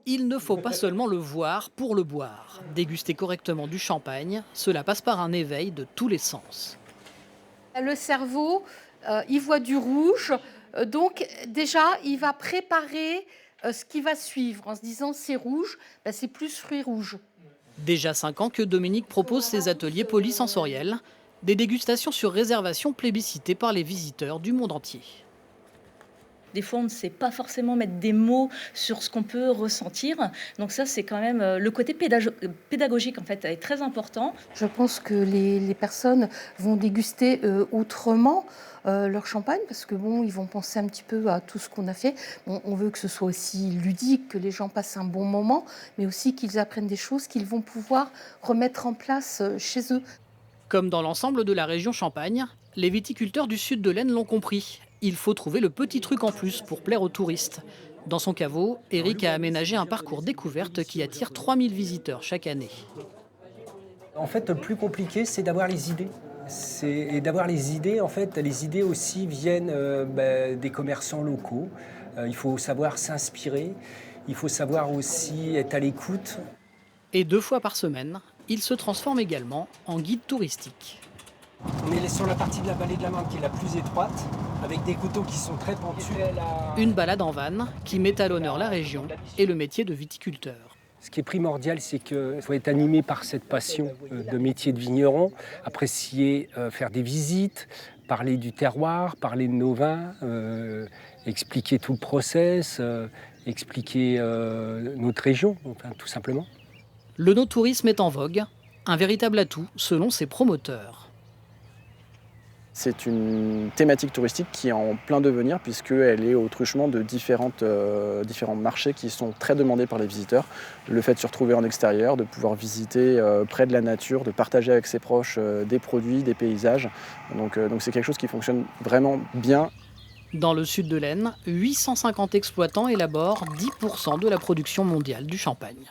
Il ne faut pas seulement le voir pour le boire. Déguster correctement du champagne, cela passe par un éveil de tous les sens. Le cerveau, il voit du rouge, donc déjà, il va préparer, ce qui va suivre en se disant: «C'est rouge, bah, c'est plus fruits rouges». Déjà 5 ans que Dominique propose ses ateliers polysensoriels, des dégustations sur réservation plébiscitées par les visiteurs du monde entier. Des fois, on ne sait pas forcément mettre des mots sur ce qu'on peut ressentir. Donc ça, c'est quand même, le côté pédagogique, en fait, est très important. Je pense que les personnes vont déguster, autrement, leur champagne parce que bon, ils vont penser un petit peu à tout ce qu'on a fait. On veut que ce soit aussi ludique, que les gens passent un bon moment, mais aussi qu'ils apprennent des choses qu'ils vont pouvoir remettre en place, chez eux. Comme dans l'ensemble de la région Champagne, les viticulteurs du sud de l'Aisne l'ont compris. Il faut trouver le petit truc en plus pour plaire aux touristes. Dans son caveau, Eric a aménagé un parcours découverte qui attire 3000 visiteurs chaque année. En fait, le plus compliqué, c'est d'avoir les idées. Et d'avoir les idées, en fait, les idées aussi viennent des commerçants locaux. Il faut savoir s'inspirer, il faut savoir aussi être à l'écoute. Et 2 fois par semaine, il se transforme également en guide touristique. On est sur la partie de la vallée de la Marne qui est la plus étroite, avec des coteaux qui sont très pentus. Une balade en van qui met à l'honneur la région et le métier de viticulteur. Ce qui est primordial, c'est qu'il faut être animé par cette passion de métier de vigneron, apprécier faire des visites, parler du terroir, parler de nos vins, expliquer tout le process, expliquer notre région, enfin, tout simplement. Le no-tourisme est en vogue, un véritable atout selon ses promoteurs. C'est une thématique touristique qui est en plein devenir puisqu'elle est au truchement de différents marchés qui sont très demandés par les visiteurs. Le fait de se retrouver en extérieur, de pouvoir visiter près de la nature, de partager avec ses proches des produits, des paysages. Donc c'est quelque chose qui fonctionne vraiment bien. Dans le sud de l'Aisne, 850 exploitants élaborent 10% de la production mondiale du champagne.